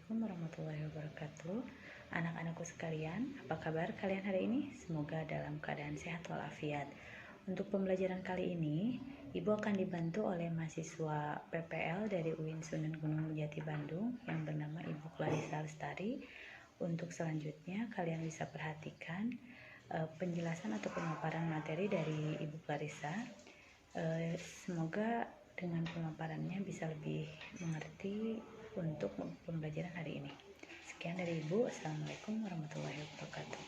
Assalamualaikum warahmatullahi wabarakatuh. Anak-anakku sekalian, apa kabar kalian hari ini? Semoga dalam keadaan sehat walafiat. Untuk pembelajaran kali ini, Ibu akan dibantu oleh mahasiswa PPL dari UIN Sunan Gunung Jati Bandung yang bernama Ibu Clarissa Lestari. Untuk selanjutnya, kalian bisa perhatikan penjelasan atau pemaparan materi dari Ibu Clarissa. Semoga dengan pemaparannya bisa lebih mengerti untuk pembelajaran hari ini. Sekian dari Ibu. Assalamualaikum warahmatullahi wabarakatuh.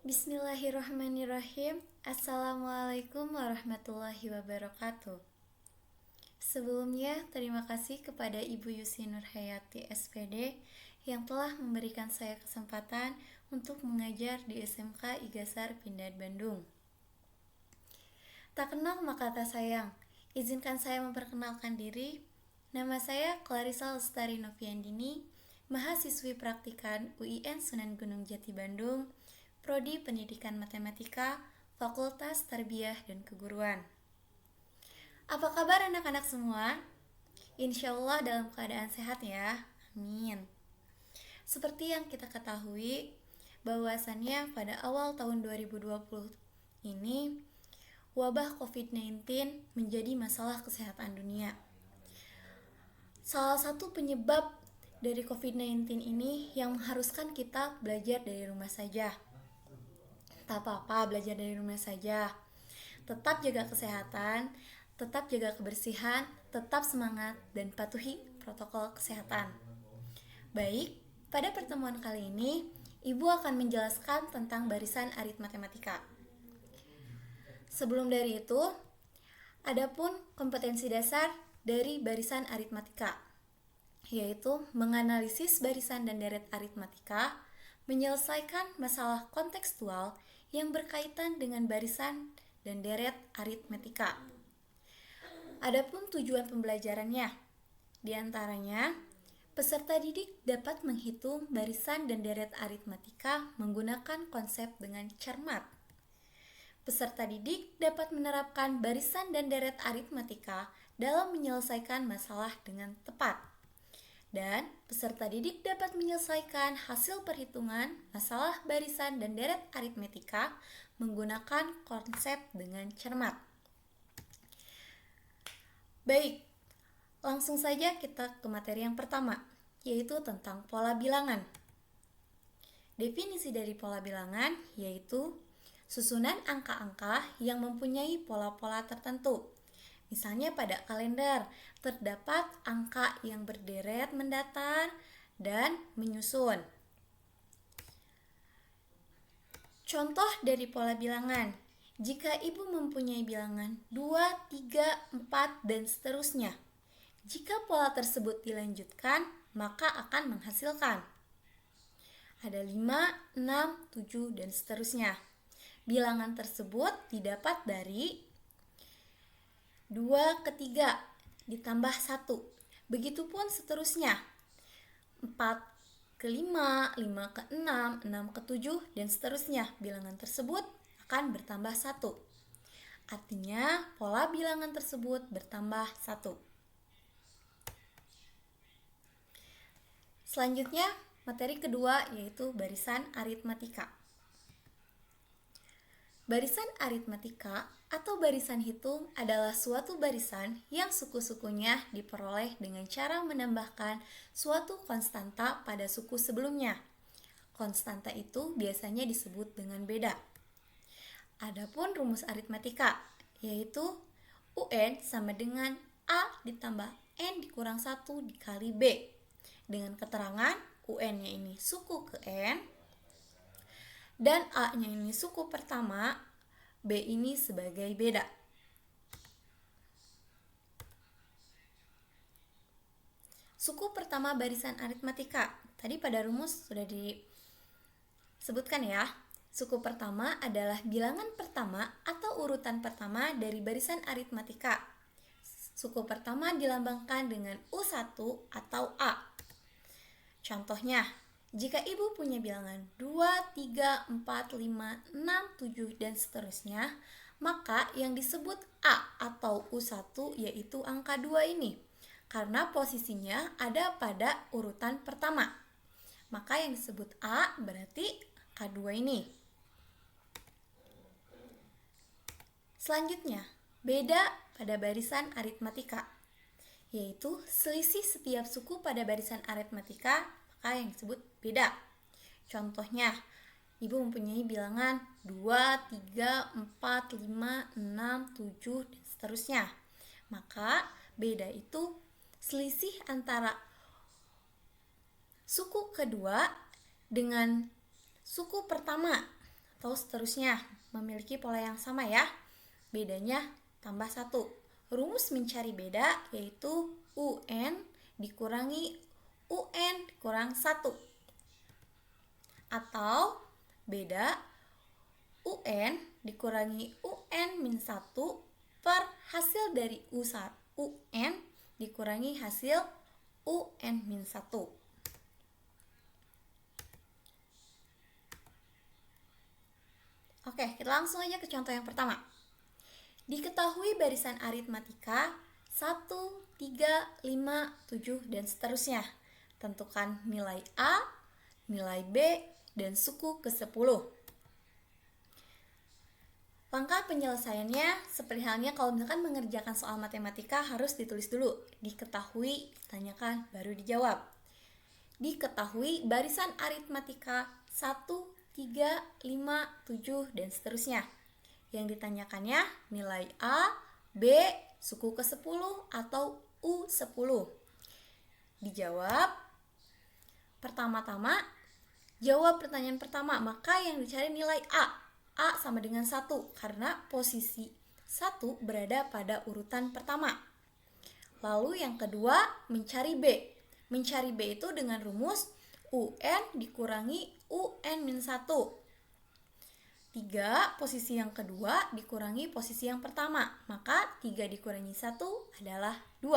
Bismillahirrahmanirrahim. Assalamualaikum warahmatullahi wabarakatuh. Sebelumnya, terima kasih kepada Ibu Yusi Nurhayati SPD yang telah memberikan saya kesempatan untuk mengajar di SMK Igasar Pindad Bandung. Tak kenal maka tak sayang. Izinkan saya memperkenalkan diri. Nama saya Clarissa Lestari Noviandini, mahasiswi praktikan UIN Sunan Gunung Jati Bandung, Prodi Pendidikan Matematika, Fakultas Tarbiyah dan Keguruan. Apa kabar anak-anak semua? Insya Allah dalam keadaan sehat ya, amin. Seperti yang kita ketahui, bahwasannya pada awal tahun 2020 ini, wabah COVID-19 menjadi masalah kesehatan dunia. Salah satu penyebab dari COVID-19 ini yang mengharuskan kita belajar dari rumah saja. Tak apa-apa belajar dari rumah saja. Tetap jaga kesehatan, tetap jaga kebersihan, tetap semangat, dan patuhi protokol kesehatan. Baik, pada pertemuan kali ini, Ibu akan menjelaskan tentang barisan aritmatika. Sebelum dari itu, adapun kompetensi dasar dari barisan aritmatika, yaitu menganalisis barisan dan deret aritmatika, menyelesaikan masalah kontekstual yang berkaitan dengan barisan dan deret aritmatika. Adapun tujuan pembelajarannya, diantaranya peserta didik dapat menghitung barisan dan deret aritmatika menggunakan konsep dengan cermat. Peserta didik dapat menerapkan barisan dan deret aritmatika dalam menyelesaikan masalah dengan tepat. Dan peserta didik dapat menyelesaikan hasil perhitungan masalah barisan dan deret aritmatika menggunakan konsep dengan cermat. Baik, langsung saja kita ke materi yang pertama, yaitu tentang pola bilangan. Definisi dari pola bilangan yaitu susunan angka-angka yang mempunyai pola-pola tertentu. Misalnya pada kalender, terdapat angka yang berderet mendatar dan menyusun. Contoh dari pola bilangan, jika ibu mempunyai bilangan 2, 3, 4, dan seterusnya. Jika pola tersebut dilanjutkan, maka akan menghasilkan ada 5, 6, 7, dan seterusnya. Bilangan tersebut didapat dari 2 ke 3 ditambah 1. Begitupun seterusnya. 4 ke 5, 5 ke 6, 6 ke 7, dan seterusnya. Bilangan tersebut akan bertambah 1. Artinya, pola bilangan tersebut bertambah 1. Selanjutnya, materi kedua yaitu barisan aritmatika. Barisan aritmatika atau barisan hitung adalah suatu barisan yang suku-sukunya diperoleh dengan cara menambahkan suatu konstanta pada suku sebelumnya. Konstanta itu biasanya disebut dengan beda. Adapun rumus aritmatika yaitu UN sama dengan A ditambah N dikurang 1 dikali B. Dengan keterangan UN-nya ini suku ke N dan A-nya ini suku pertama, B ini sebagai beda. Suku pertama barisan aritmatika. Tadi pada rumus sudah disebutkan ya. Suku pertama adalah bilangan pertama atau urutan pertama dari barisan aritmatika. Suku pertama dilambangkan dengan U1 atau A. Contohnya, jika ibu punya bilangan 2, 3, 4, 5, 6, 7, dan seterusnya, maka yang disebut A atau U1 yaitu angka 2 ini. karena posisinya ada pada urutan pertama. Maka yang disebut A berarti K2 ini. Selanjutnya, beda pada barisan aritmatika, yaitu selisih setiap suku pada barisan aritmatika, maka yang disebut beda. Contohnya, Ibu mempunyai bilangan 2, 3, 4, 5, 6, 7, dan seterusnya. Maka beda itu selisih antara suku kedua dengan suku pertama atau seterusnya, memiliki pola yang sama ya. Bedanya tambah 1. Rumus mencari beda yaitu UN dikurangi UN kurang 1. Atau beda UN dikurangi UN min 1 per hasil dari UN dikurangi hasil UN min 1. Oke, kita langsung aja ke contoh yang pertama. Diketahui barisan aritmatika 1, 3, 5, 7, dan seterusnya. Tentukan nilai A, nilai B, dan suku ke-10. Langkah penyelesaiannya seperti halnya kalau misalkan mengerjakan soal matematika harus ditulis dulu. Diketahui, ditanyakan, baru dijawab. Diketahui barisan aritmatika 1, 3, 5, 7, dan seterusnya. Yang ditanyakannya nilai A, B, suku ke-10 atau U10. Dijawab. Pertama-tama, jawab pertanyaan pertama, maka yang dicari nilai A. A sama dengan 1 karena posisi 1 berada pada urutan pertama. Lalu yang kedua, mencari B. Mencari B itu dengan rumus UN dikurangi UN min 1. 3, posisi yang kedua dikurangi posisi yang pertama, maka 3 dikurangi 1 adalah 2.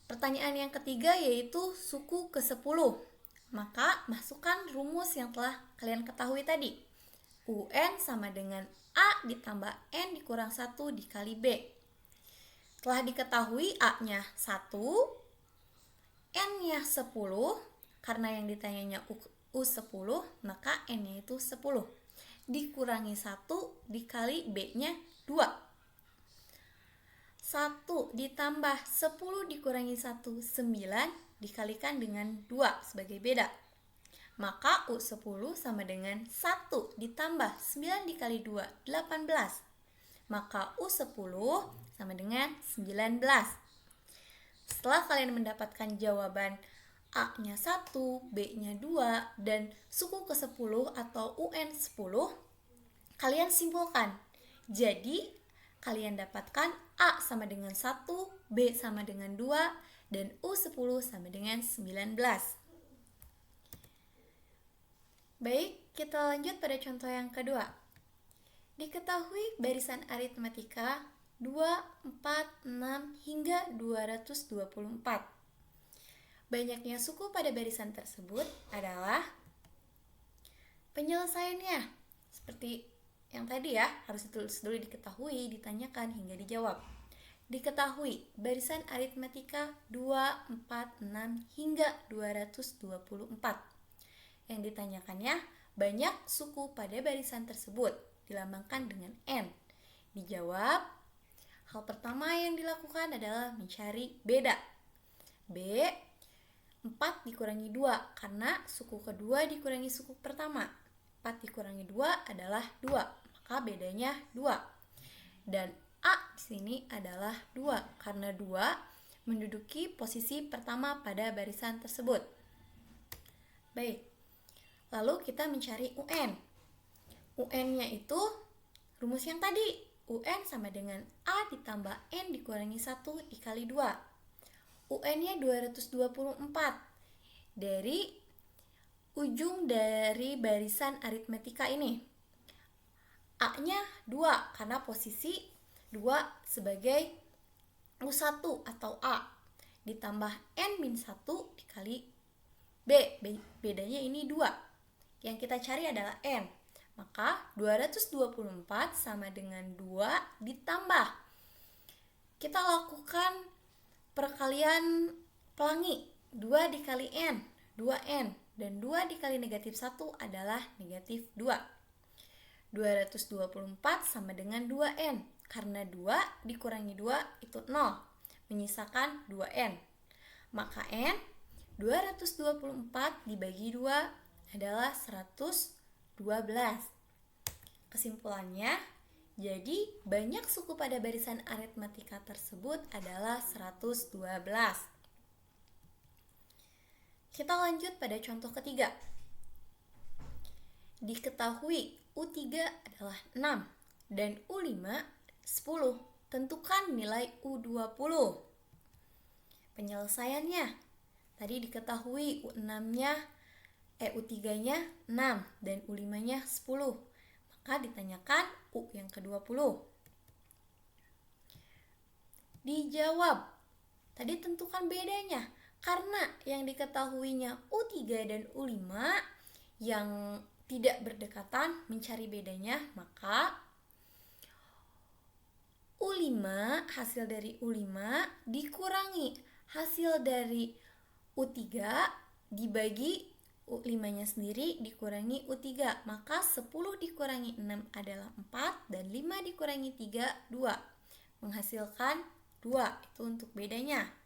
Pertanyaan yang ketiga yaitu suku ke-10. Maka masukkan rumus yang telah kalian ketahui tadi. UN sama dengan A ditambah N dikurang 1 dikali B. Telah diketahui A-nya 1, N-nya 10, karena yang ditanyanya U10, maka N-nya itu 10. Dikurangi 1 dikali B-nya 2. 1 ditambah 10 dikurangi 1, 9 dikalikan dengan 2 sebagai beda. Maka U10 sama dengan 1 ditambah 9 dikali 2, 18. Maka U10 sama dengan 19. Setelah kalian mendapatkan jawaban A-nya 1, B-nya 2, dan suku ke-10 atau UN10, kalian simpulkan. Jadi, kalian dapatkan A sama dengan 1, B sama dengan 2, dan U10 sama dengan 19. Baik, kita lanjut pada contoh yang kedua. Diketahui barisan aritmatika 2, 4, 6, hingga 224. Banyaknya suku pada barisan tersebut adalah penyelesaiannya. Seperti yang tadi ya, harus ditulis dulu, diketahui, ditanyakan, hingga dijawab. Diketahui barisan aritmatika 2, 4, 6, hingga 224. Yang ditanyakannya, banyak suku pada barisan tersebut, dilambangkan dengan N. Dijawab, hal pertama yang dilakukan adalah mencari beda. B, 4 dikurangi 2, karena suku kedua dikurangi suku pertama. 4 dikurangi 2 adalah 2, maka bedanya 2. Dan A di sini adalah 2, karena 2 menduduki posisi pertama pada barisan tersebut. Baik, lalu kita mencari UN. UN-nya itu rumus yang tadi. UN sama dengan A ditambah N dikurangi 1 dikali 2. UN-nya 224. Dari ujung dari barisan aritmatika ini. A-nya 2 karena posisi 2 sebagai U1 atau A. Ditambah N-1 dikali B. Bedanya ini 2. Yang kita cari adalah N. Maka 224 sama dengan 2 ditambah kita lakukan perkalian pelangi. 2 dikali N, 2N, dan 2 dikali negatif 1 adalah negatif 2. 224 sama dengan 2N, karena 2 dikurangi 2 itu 0, menyisakan 2N. Maka N 224 dibagi 2 adalah 112. Kesimpulannya, jadi banyak suku pada barisan aritmatika tersebut adalah 112. Kita lanjut pada contoh ketiga. Diketahui U3 adalah 6 dan U5 10. Tentukan nilai U20. Penyelesaiannya, tadi diketahui U3-nya 6 dan U5-nya 10. Maka ditanyakan U yang ke-20. Dijawab. Tadi tentukan bedanya. Karena yang diketahuinya U3 dan U5 yang tidak berdekatan, mencari bedanya, maka U5, hasil dari U5 dikurangi hasil dari U3 dibagi U5-nya sendiri dikurangi U3. Maka 10 dikurangi 6 adalah 4 dan 5 dikurangi 3, 2. Menghasilkan 2. Itu untuk bedanya.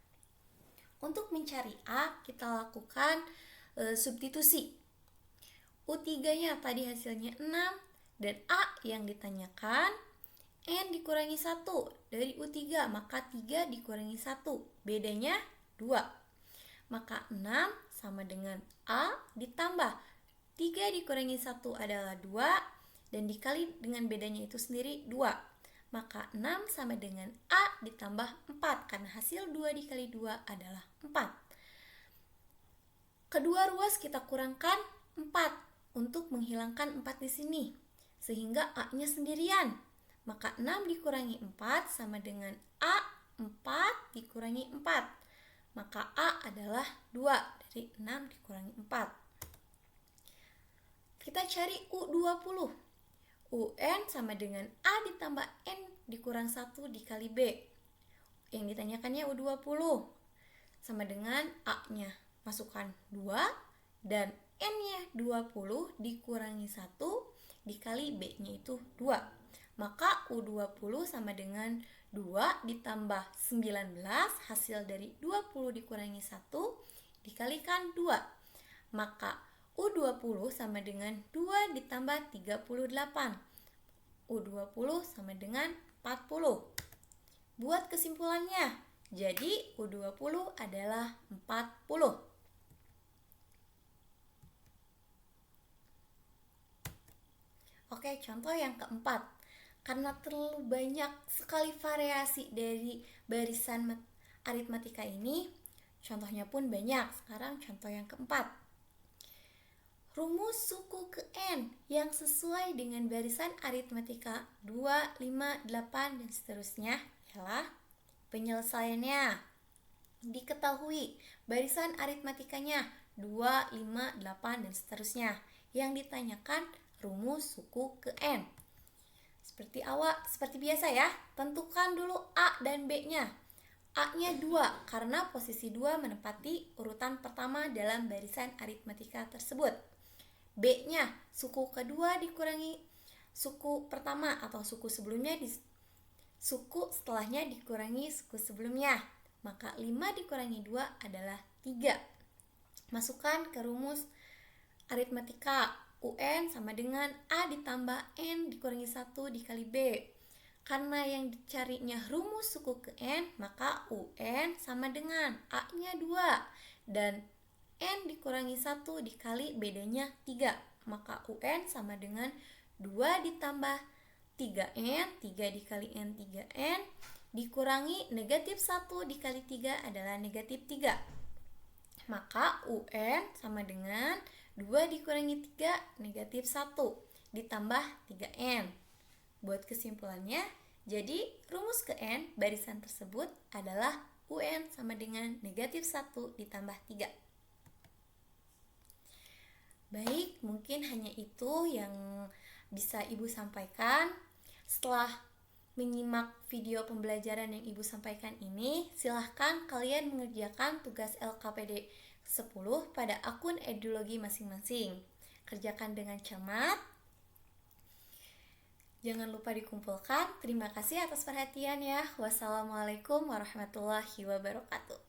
Untuk mencari A, kita lakukan substitusi. U3-nya tadi hasilnya 6 dan A yang ditanyakan N dikurangi 1 dari U3, maka 3 dikurangi 1, bedanya 2. Maka 6 sama dengan A ditambah 3 dikurangi 1 adalah 2 dan dikali dengan bedanya itu sendiri 2. Maka 6 sama dengan A ditambah 4 karena hasil 2 dikali 2 adalah 4. Kedua ruas kita kurangkan 4 untuk menghilangkan 4 di sini sehingga A-nya sendirian. Maka 6 dikurangi 4 sama dengan A 4 dikurangi 4. Maka A adalah 2 dari 6 dikurangi 4. Kita cari U20. UN sama dengan A ditambah N dikurang 1 dikali B. Yang ditanyakannya U20 sama dengan A-nya. Masukkan 2 dan N-nya 20 dikurangi 1 dikali B-nya itu 2. Maka U20 sama dengan 2 ditambah 19, hasil dari 20 dikurangi 1 dikalikan 2. Maka U20 sama dengan 2 ditambah 38. U20 sama dengan 40. Buat kesimpulannya, jadi U20 adalah 40. Oke, contoh yang keempat. Karena terlalu banyak sekali variasi dari barisan aritmatika ini, contohnya pun banyak. Sekarang contoh yang keempat. Rumus suku ke N yang sesuai dengan barisan aritmatika 2, 5, 8, dan seterusnya ialah penyelesaiannya. Diketahui barisan aritmatikanya 2, 5, 8, dan seterusnya. Yang ditanyakan rumus suku ke N. Seperti biasa ya, tentukan dulu A dan B-nya. A-nya 2 karena posisi 2 menempati urutan pertama dalam barisan aritmatika tersebut. B-nya suku kedua dikurangi suku pertama atau suku sebelumnya suku setelahnya dikurangi suku sebelumnya. Maka 5 dikurangi 2 adalah 3. Masukkan ke rumus aritmatika. UN sama dengan A ditambah N dikurangi 1 dikali B. Karena yang dicarinya rumus suku ke N, maka UN sama dengan A-nya 2 dan N dikurangi 1 dikali bedanya 3. Maka UN sama dengan 2 ditambah 3N, 3 dikali N 3N, dikurangi negatif 1 dikali 3 adalah negatif 3. Maka UN sama dengan 2 dikurangi 3 negatif 1 ditambah 3N. Buat kesimpulannya, jadi rumus ke N barisan tersebut adalah UN sama dengan negatif 1 ditambah 3. Baik, mungkin hanya itu yang bisa Ibu sampaikan. Setelah menyimak video pembelajaran yang Ibu sampaikan ini, silahkan kalian mengerjakan tugas LKPD 10 pada akun Edulogi masing-masing. Kerjakan dengan cermat. Jangan lupa dikumpulkan. Terima kasih atas perhatian ya. Wassalamualaikum warahmatullahi wabarakatuh.